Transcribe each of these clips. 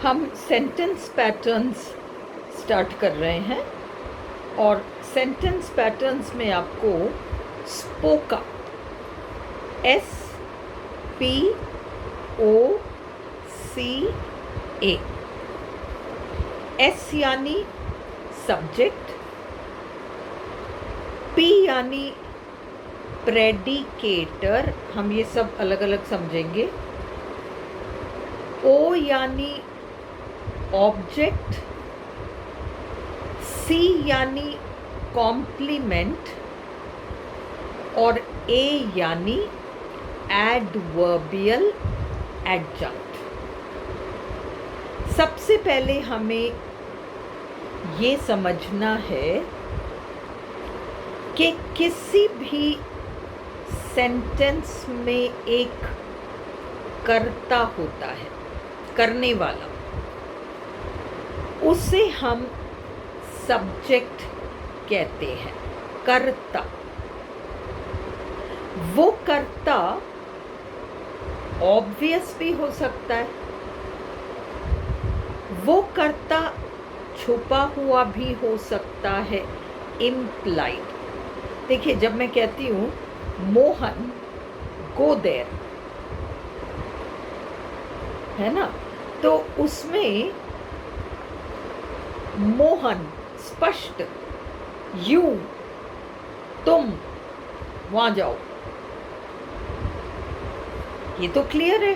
हम sentence patterns start कर रहे हैं और सेंटेंस पैटर्न्स में आपको स्पोका SPOCA S यानी सब्जेक्ट, P यानी प्रेडिकेटर, हम ये सब अलग अलग समझेंगे, O यानी ऑब्जेक्ट, C यानी कॉम्प्लीमेंट और A यानी एडवर्बियल एडजंक्ट। सबसे पहले हमें ये समझना है कि किसी भी सेंटेंस में एक कर्ता होता है, करने वाला, उसे हम सब्जेक्ट कहते हैं। कर्ता, वो कर्ता ऑब्वियस भी हो सकता है, वो कर्ता छुपा हुआ भी हो सकता है, इम्प्लाइड। देखिए, जब मैं कहती हूँ मोहन गो देयर, है ना, तो उसमें मोहन स्पष्ट, यू तुम वहां जाओ, ये तो क्लियर है।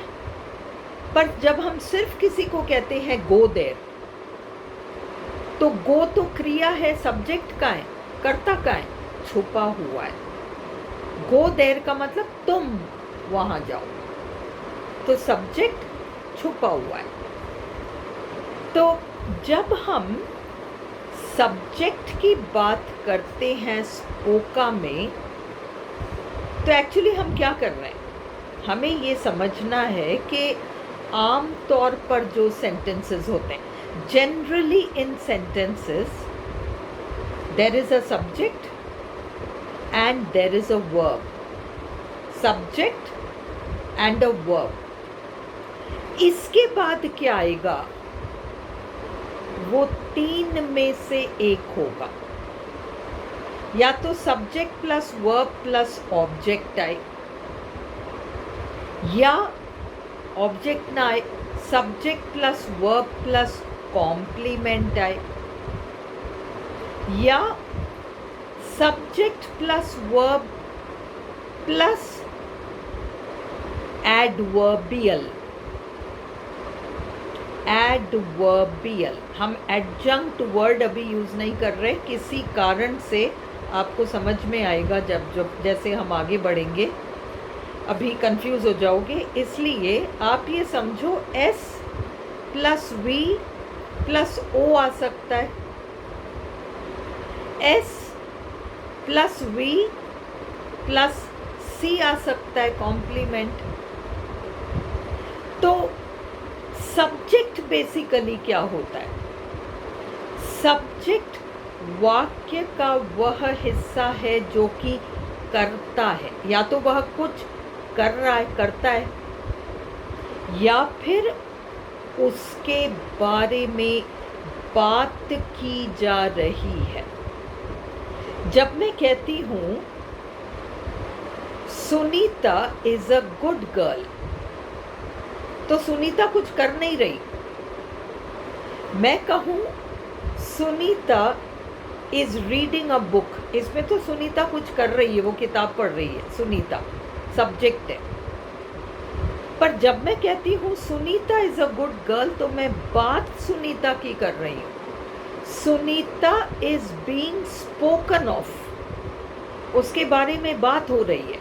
पर जब हम सिर्फ किसी को कहते हैं गो देयर, तो गो तो क्रिया है, सब्जेक्ट का है, कर्ता का है, छुपा हुआ है। गो देयर का मतलब तुम वहां जाओ, तो सब्जेक्ट छुपा हुआ है। तो जब हम सब्जेक्ट की बात करते हैं स्पोका में, तो एक्चुअली हम क्या कर रहे हैं, हमें ये समझना है कि आम तौर पर जो सेंटेंसेस होते हैं, generally in sentences there is a subject and there is a verb, subject and a verb. इसके बाद क्या आएगा, वो तीन में से एक होगा, या तो subject plus verb plus object आए, या ऑब्जेक्ट ना आए, subject plus verb plus complement आए, या subject plus verb plus adverbial. Adverbial, हम एडजंक्ट वर्ड अभी यूज़ नहीं कर रहे, किसी कारण से आपको समझ में आएगा जब जैसे हम आगे बढ़ेंगे, अभी कंफ्यूज हो जाओगे। इसलिए आप ये समझो S plus V plus O आ सकता है, S plus V plus C आ सकता है, कॉम्प्लीमेंट। तो सब्जेक्ट बेसिकली क्या होता है, सब्जेक्ट वाक्य का वह हिस्सा है जो कि करता है, या तो वह कुछ कर रहा है, करता है, या फिर उसके बारे में बात की जा रही है। जब मैं कहती हूँ Sunita is a good girl, तो सुनीता कुछ कर नहीं रही। मैं कहूँ Sunita is reading a book, इसमें तो सुनीता कुछ कर रही है, वो किताब पढ़ रही है, सुनीता सब्जेक्ट है। पर जब मैं कहती हूँ Sunita is a good girl, तो मैं बात सुनीता की कर रही हूँ। Sunita is being spoken of, उसके बारे में बात हो रही है।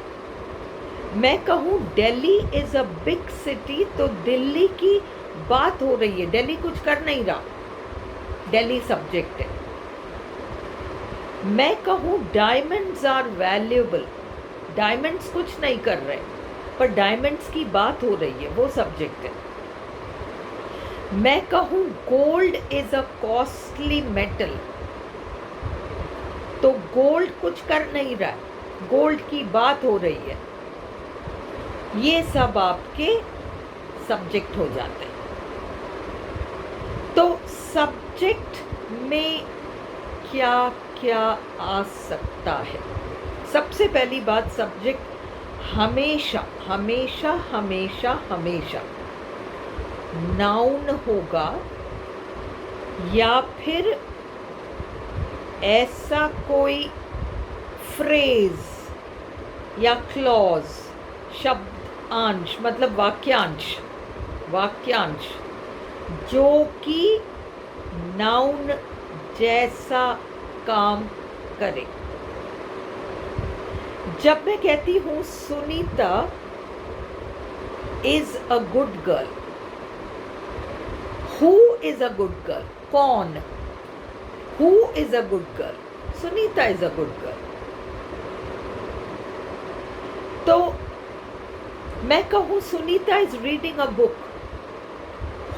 मैं कहूँ Delhi is a big city, तो दिल्ली की बात हो रही है, दिल्ली कुछ कर नहीं रहा, दिल्ली सब्जेक्ट है। मैं कहूँ डायमंड्स आर वैल्यूएबल, डायमंड्स कुछ नहीं कर रहे, पर डायमंड्स की बात हो रही है, वो सब्जेक्ट है। मैं कहूँ gold is a costly metal, तो गोल्ड कुछ कर नहीं रहा है, गोल्ड की बात हो रही है। ये सब आपके सब्जेक्ट हो जाते हैं। सब्जेक्ट में क्या क्या आ सकता है? सबसे पहली बात, सब्जेक्ट हमेशा हमेशा हमेशा हमेशा नाउन होगा या फिर ऐसा कोई फ्रेज या क्लॉज, शब्दांश मतलब वाक्यांश, वाक्यांश जो कि नाउन जैसा काम करे। जब मैं कहती हूँ Sunita is a good girl, who is a good girl? कौन? Who is a good girl? Sunita is a good girl. तो मैं कहूँ Sunita is reading a book,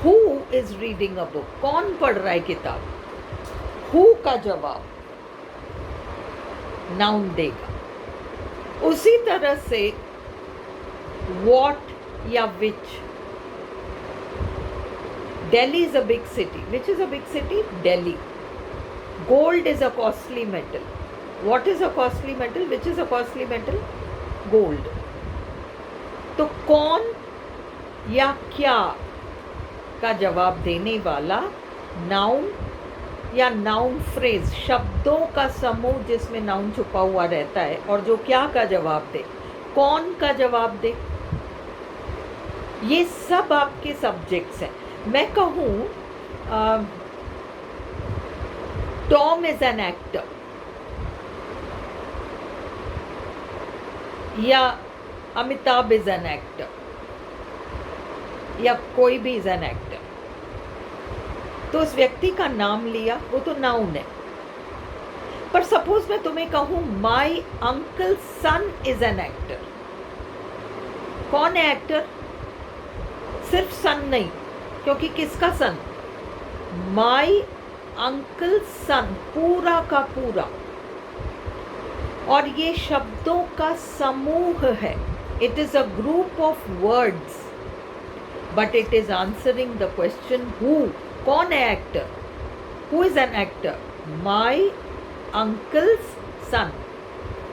who is reading a book? कौन पढ़ रहा है किताब? हु का जवाब नाउन देगा। उसी तरह से what या which। Delhi is a big city. Which is a big city? Delhi. Gold is a costly metal. What is a costly metal? Which is a costly metal? Gold. तो कौन या क्या का जवाब देने वाला नाउन या नाउन फ्रेज, शब्दों का समूह जिसमें नाउन छुपा हुआ रहता है, और जो क्या का जवाब दे, कौन का जवाब दे, ये सब आपके सब्जेक्ट्स हैं। मैं कहूँ टॉम इज एन एक्टर या अमिताभ इज एन एक्टर या कोई भी इज एन एक्टर, तो उस व्यक्ति का नाम लिया, वो तो नाउन है। पर सपोज मैं तुम्हें कहूं my uncle son is an actor, कौन है एक्टर? सिर्फ सन नहीं, क्योंकि किसका सन? माई अंकल सन, पूरा का पूरा। और ये शब्दों का समूह है। It is a group of words, but it is answering the question who. कौन है actor? Who is an actor? My uncle's son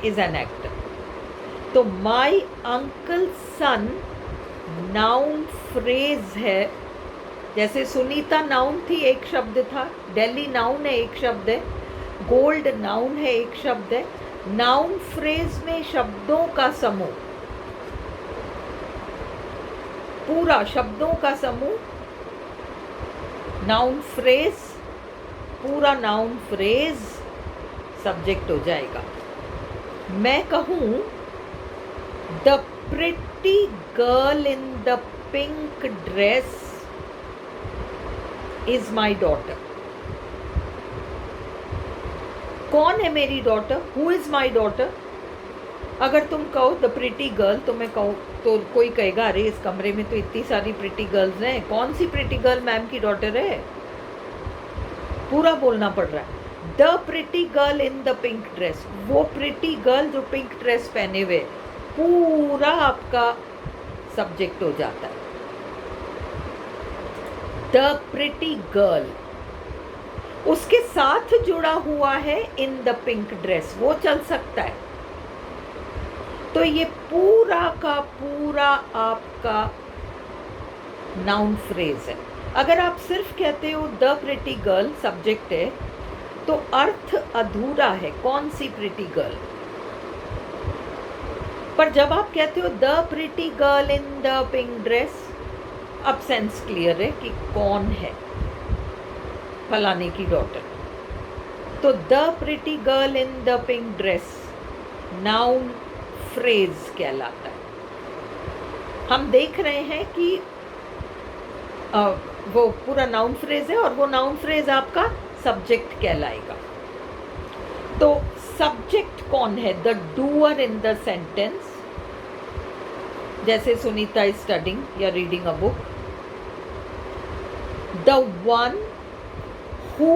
is an actor. तो my uncle son noun phrase है। जैसे सुनीता नाउन थी, एक शब्द था। दिल्ली नाउन है, एक शब्द है। गोल्ड नाउन है, एक शब्द है। नाउन फ्रेज में शब्दों का समूह, पूरा शब्दों का समूह नाउन फ्रेज, पूरा नाउन फ्रेज सब्जेक्ट हो जाएगा। मैं कहूँ the pretty girl in the pink dress is my daughter. कौन है मेरी daughter? Who is my daughter? अगर तुम कहो द प्रिटी गर्ल, तो मैं कहूँ तो कोई कहेगा अरे इस कमरे में तो इतनी सारी प्रिटी गर्ल्स हैं, कौन सी प्रिटी गर्ल मैम की डॉटर है? पूरा बोलना पड़ रहा है। The pretty girl in the pink dress, वो प्रिटी गर्ल जो पिंक ड्रेस पहने हुए, पूरा आपका सब्जेक्ट हो जाता है। द प्रिटी गर्ल, उसके साथ जुड़ा हुआ है इन द पिंक ड्रेस, वो चल सकता है। तो ये पूरा का पूरा आपका नाउन फ्रेज है। अगर आप सिर्फ कहते हो द प्रिटी गर्ल सब्जेक्ट है, तो अर्थ अधूरा है, कौन सी प्रिटी गर्ल। पर जब आप कहते हो the pretty girl in the pink dress, अब सेंस क्लियर है कि कौन है फलाने की डॉटर। तो the pretty girl in the pink dress noun phrase कहलाता है। हम देख रहे हैं कि वो पूरा नाउन फ्रेज है और वो नाउन फ्रेज आपका सब्जेक्ट कहलाएगा। तो सब्जेक्ट कौन है? The doer in the sentence, जैसे सुनीता इज स्टडिंग या reading a book. The one who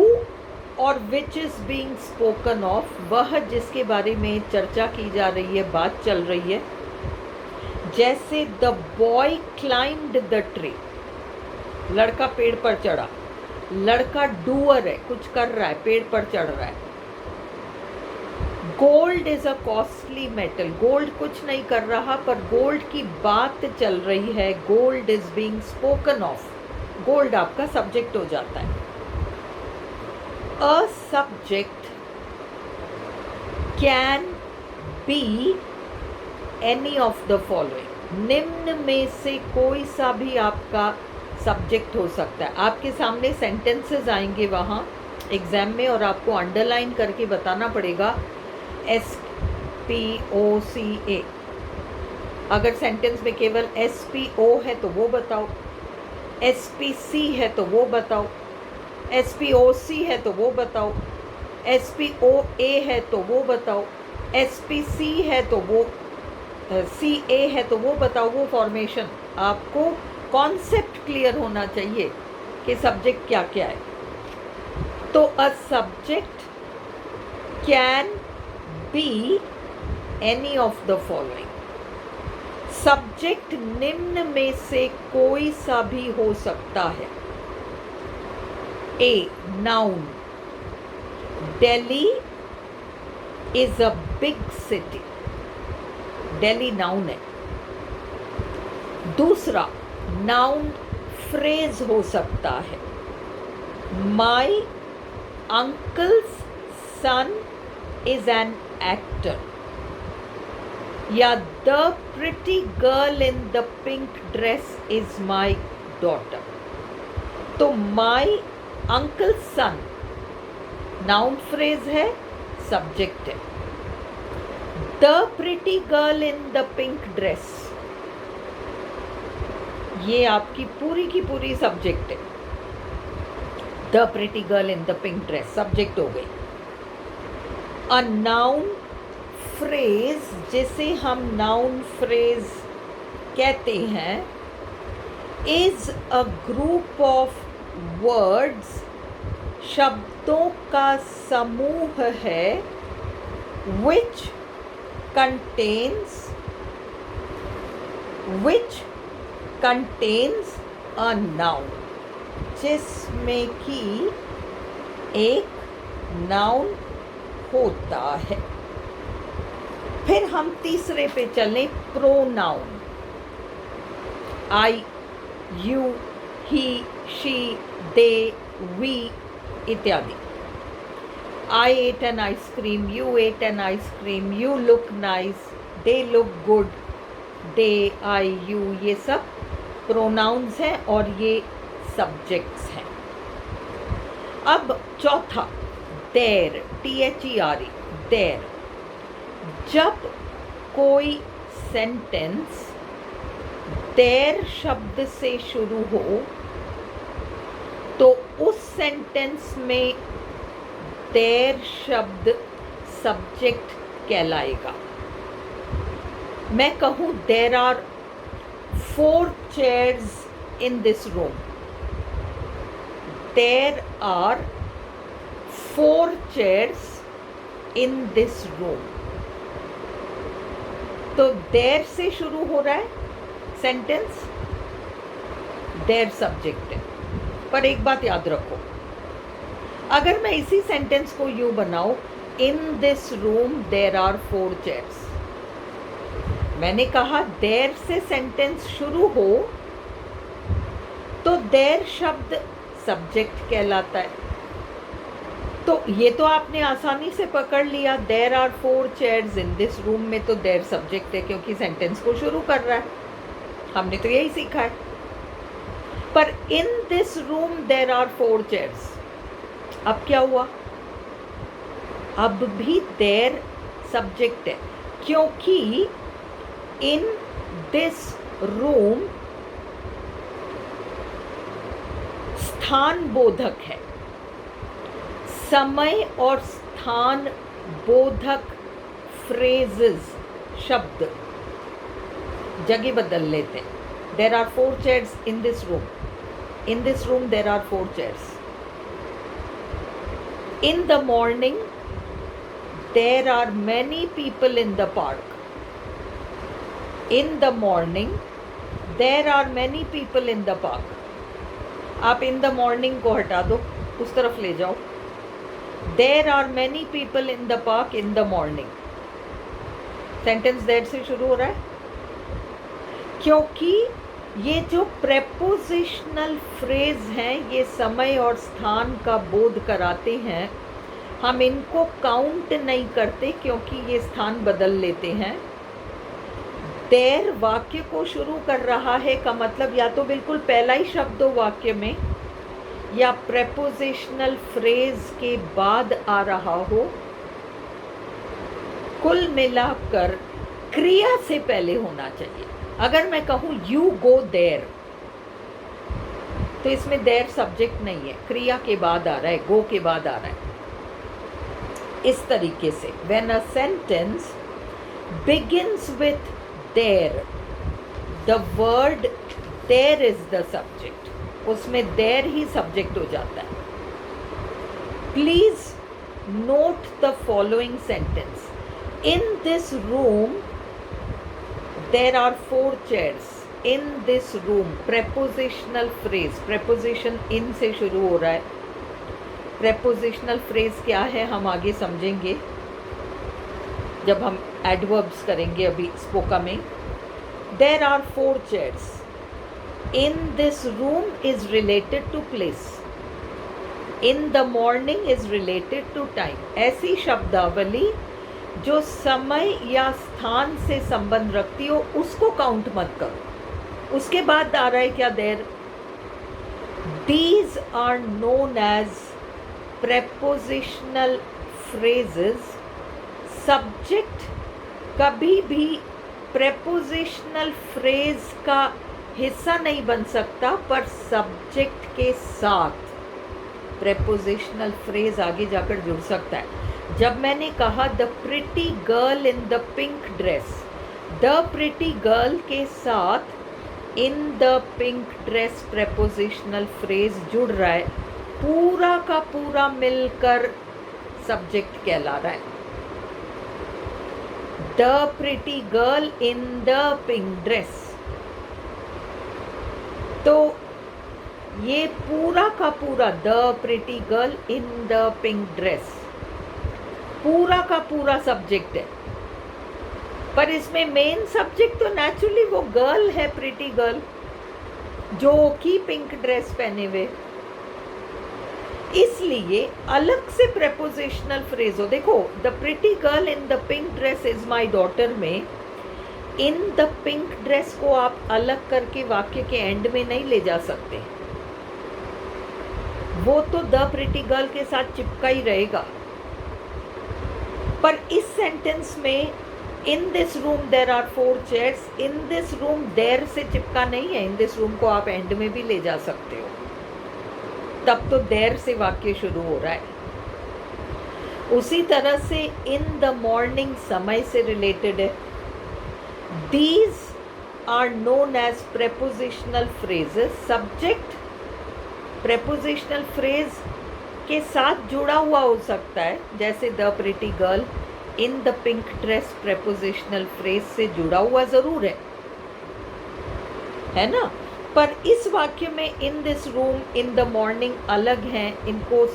और which is being spoken of, वह जिसके बारे में चर्चा की जा रही है, बात चल रही है। जैसे the boy climbed the tree, लड़का पेड़ पर चढ़ा, लड़का डूअर है, कुछ कर रहा है, पेड़ पर चढ़ रहा है। Gold is a costly metal, gold कुछ नहीं कर रहा, पर गोल्ड की बात चल रही है, gold is being spoken of, gold आपका सब्जेक्ट हो जाता है। A subject can be any of the following, निम्न में से कोई सा भी आपका सब्जेक्ट हो सकता है। आपके सामने सेंटेंसेस आएंगे वहाँ एग्जाम में, और आपको अंडरलाइन करके बताना पड़ेगा SPOCA। अगर सेंटेंस में केवल SPO है तो वो बताओ, SPC है तो वो बताओ, SPOC है तो वो बताओ, SPOA है तो वो बताओ, SPC है तो वो CA है तो वो बताओ। वो फॉर्मेशन, आपको कॉन्सेप्ट क्लियर होना चाहिए कि सब्जेक्ट क्या क्या है। तो a subject can be any of the following, subject निम्न में से कोई सा भी हो सकता है। A, noun, Delhi is a big city, Delhi noun है। दूसरा, नाउन फ्रेज हो सकता है, my uncle's son is an actor, या the pretty girl in the pink dress is my daughter. तो my uncle son noun phrase है, सब्जेक्ट है। The pretty girl in the pink dress, ये आपकी पूरी की पूरी सब्जेक्ट है। The pretty girl in the pink dress subject हो गई। अ नाउन फ्रेज, जिसे हम नाउन फ्रेज कहते हैं, is a group of words, शब्दों का समूह है, which contains a noun, जिसमें कि एक नाउन होता है। फिर हम तीसरे पे चलें, pronoun, I, you, he, she, they, we इत्यादि। I ate an ice cream, you ate an ice cream, you look nice, they look good, they, I, you, ये सब प्रोनाउंस हैं और ये सब्जेक्ट्स हैं। अब चौथा, देर, THERE, देर। जब कोई सेंटेंस देर शब्द से शुरू हो तो उस सेंटेंस में देर शब्द सब्जेक्ट कहलाएगा। मैं कहूँ there are 4 chairs in this room, there are 4 chairs in this room, तो देर से शुरू हो रहा है सेंटेंस, देर सब्जेक्ट है। पर एक बात याद रखो, अगर मैं इसी सेंटेंस को यूं बनाऊं, in this room there are 4 chairs, मैंने कहा देर से सेंटेंस शुरू हो तो देर शब्द सब्जेक्ट कहलाता है। तो ये तो आपने आसानी से पकड़ लिया, there are 4 chairs in this room में तो देर सब्जेक्ट है, क्योंकि सेंटेंस को शुरू कर रहा है, हमने तो यही सीखा है। पर in this room there are 4 chairs, अब क्या हुआ? अब भी देर सब्जेक्ट है, क्योंकि इन दिस रूम स्थान बोधक है। समय और स्थान बोधक फ्रेजेस, शब्द जगह बदल लेते हैं। There are 4 chairs in this room, in this room there are 4 chairs। In the morning, there are many people in the park. In the morning, there are many people in the park. आप इन the morning को हटा दो, उस तरफ ले जाओ। There are many people in the park in the morning. Sentence there से शुरू हो रहा है क्योंकि ये जो प्रेपोजिशनल फ्रेज हैं ये समय और स्थान का बोध कराते हैं। हम इनको काउंट नहीं करते क्योंकि ये स्थान बदल लेते हैं। देर वाक्य को शुरू कर रहा है का मतलब या तो बिल्कुल पहला ही शब्द हो वाक्य में, या प्रेपोजिशनल फ्रेज के बाद आ रहा हो। कुल मिलाकर क्रिया से पहले होना चाहिए। अगर मैं कहूँ यू गो देर, तो इसमें देर सब्जेक्ट नहीं है, क्रिया के बाद आ रहा है, गो के बाद आ रहा है। इस तरीके से when a sentence begins with there, the word there is the subject, उसमें देर ही सब्जेक्ट हो जाता है। Please note the following sentence. In this room there are 4 chairs in this room। prepositional phrase, preposition in से शुरू हो रहा है। prepositional phrase क्या है हम आगे समझेंगे जब हम adverbs करेंगे अभी स्पोका में। there are 4 chairs in this room is related to place, in the morning is related to time। ऐसी शब्दावली जो समय या स्थान से संबंध रखती हो उसको काउंट मत करो। उसके बाद आ रहा है क्या देर। These are known as prepositional phrases. Subject कभी भी प्रेपोजिशनल फ्रेज का हिस्सा नहीं बन सकता, पर सब्जेक्ट के साथ प्रेपोजिशनल फ्रेज आगे जाकर जुड़ सकता है। जब मैंने कहा the pretty girl in the pink dress, the pretty girl के साथ इन the pink dress prepositional phrase जुड़ रहा है, पूरा का पूरा मिलकर सब्जेक्ट कहला रहा है। The pretty girl in the pink dress, तो ये पूरा का पूरा the pretty girl in the pink dress पूरा का पूरा सब्जेक्ट है, पर इसमें मेन सब्जेक्ट तो नेचुरली वो गर्ल है, प्रिटी गर्ल जो कि पिंक ड्रेस पहने हुए। इसलिए अलग से प्रेपोजिशनल फ्रेज हो। देखो the pretty girl in the pink dress is my daughter में इन द पिंक ड्रेस को आप अलग करके वाक्य के एंड में नहीं ले जा सकते, वो तो द प्रिटी गर्ल के साथ चिपका ही रहेगा। पर इस सेंटेंस में in this room there are 4 chairs, in this room there से चिपका नहीं है, इन दिस रूम को आप एंड में भी ले जा सकते हो, तब तो देर से वाक्य शुरू हो रहा है। उसी तरह से इन द मॉर्निंग समय से रिलेटेड है। These are known as prepositional phrases. Subject prepositional phrase के साथ जुड़ा हुआ हो सकता है, जैसे the pretty girl in the pink dress prepositional phrase से जुड़ा हुआ जरूर है ना। पर इस वाक्य में in this room in the morning अलग हैं, इनको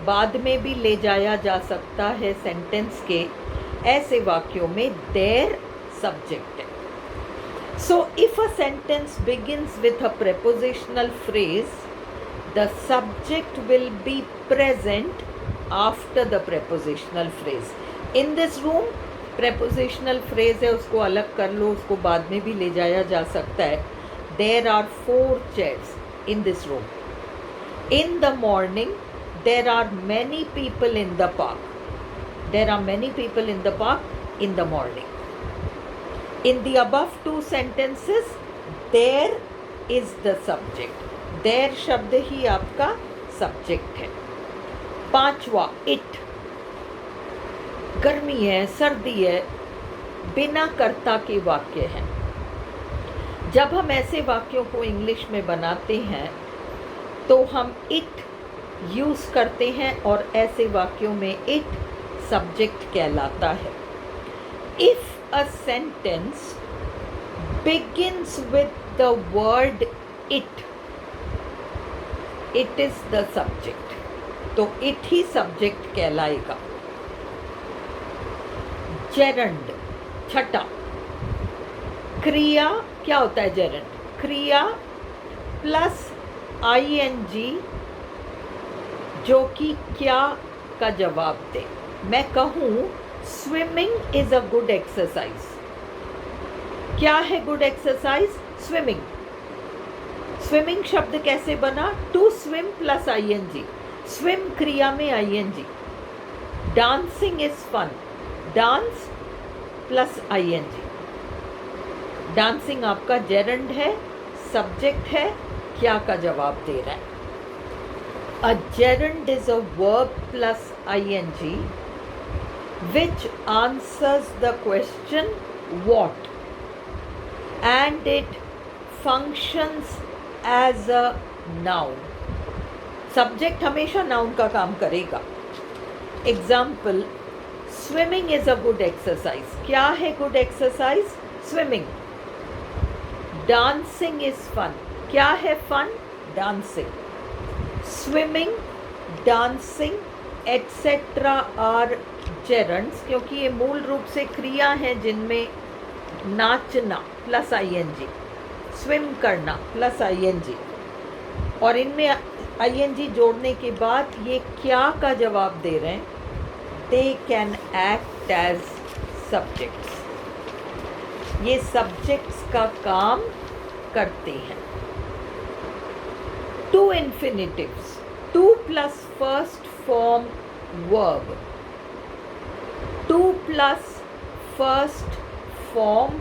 बाद में भी ले जाया जा सकता है सेंटेंस के। ऐसे वाक्यों में देर सब्जेक्ट है। So if a sentence begins with a prepositional phrase, the subject will be present after the prepositional phrase। in this room prepositional phrase है, उसको अलग कर लो, उसको बाद में भी ले जाया जा सकता है। there are 4 chairs in this room। in the morning there are many people in the park। there are many people in the park in the morning। in the above 2 sentences there is the subject। देर शब्द ही आपका subject है। 5वां it. गर्मी है, सर्दी है, बिना कर्ता के वाक्य हैं। जब हम ऐसे वाक्यों को इंग्लिश में बनाते हैं तो हम इट यूज़ करते हैं और ऐसे वाक्यों में इट सब्जेक्ट कहलाता है। If a sentence begins with the word it, it is the subject, तो इट ही सब्जेक्ट कहलाएगा। जेरंड छठा, क्रिया क्या होता है जेरंड? क्रिया प्लस आईएनजी जो कि क्या का जवाब दे। मैं कहूँ swimming is a good exercise. क्या है गुड एक्सरसाइज? स्विमिंग। स्विमिंग शब्द कैसे बना? To swim plus ING, swim क्रिया में ING. Dancing is fun, dance plus ING. Dancing आपका जेरंड है, सब्जेक्ट है, क्या का जवाब दे रहा है। A gerund is a verb plus ING which answers the question what and it functions as a noun. Subject हमेशा नाउन का काम करेगा। Example, swimming is a good exercise. क्या है good exercise? Swimming. Dancing is fun. क्या है fun? Dancing. Swimming, dancing etcetera are gerunds, क्योंकि ये मूल रूप से क्रिया हैं जिनमें नाचना प्लस आईएनजी, स्विम करना प्लस आईएनजी, और इनमें आईएनजी जोड़ने के बाद ये क्या का जवाब दे रहे हैं? They can act as subjects. ये सब्जेक्ट्स का काम करते हैं। To infinitives, to plus first form verb, to plus first form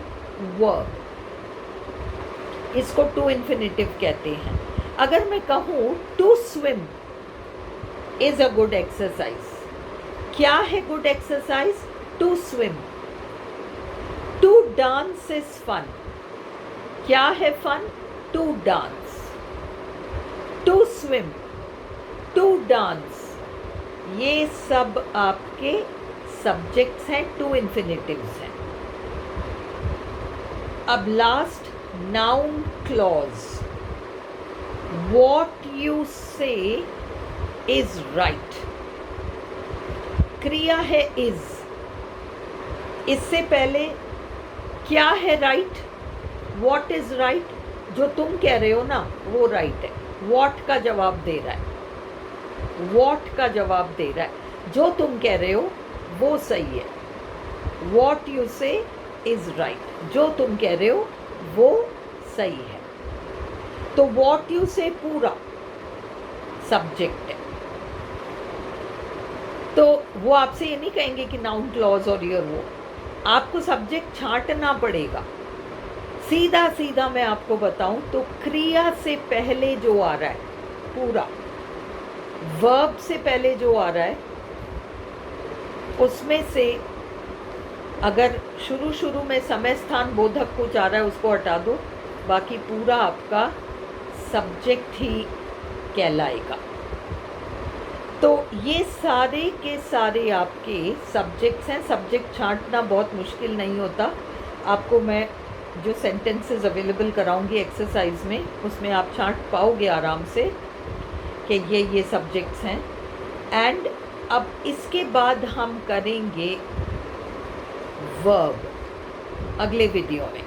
verb, इसको टू इन्फिनिटिव कहते हैं। अगर मैं कहूँ to swim is a good exercise, क्या है good exercise? To swim. To dance is fun, क्या है fun? To dance. To swim, to dance, ये सब आपके सब्जेक्ट्स हैं, टू इन्फिनिटिव्स हैं। अब last, noun clause. What you से इज राइट। क्रिया है इज, इससे पहले क्या है? राइट। What is right? जो तुम कह रहे हो ना वो राइट है। वॉट का जवाब दे रहा है, वॉट का जवाब दे रहा है, जो तुम कह रहे हो वो सही है। वॉट यू से इज राइट, जो तुम कह रहे हो वो सही है। तो वॉट यू से पूरा सब्जेक्ट है, तो वो आपसे ये नहीं कहेंगे कि नाउन क्लॉज और ये वो, आपको सब्जेक्ट छांटना पड़ेगा। सीधा सीधा मैं आपको बताऊं तो क्रिया से पहले जो आ रहा है पूरा, वर्ब से पहले जो आ रहा है उसमें से अगर शुरू में समय स्थान बोधक कुछ आ रहा है उसको हटा दो, बाकी पूरा आपका सब्जेक्ट ही कहलाएगा। तो ये सारे के सारे आपके सब्जेक्ट्स हैं। सब्जेक्ट छांटना बहुत मुश्किल नहीं होता। आपको मैं जो सेंटेंसेस अवेलेबल कराऊंगी एक्सरसाइज में, उसमें आप छांट पाओगे आराम से कि ये सब्जेक्ट्स हैं। एंड अब इसके बाद हम करेंगे वर्ब अगले वीडियो में।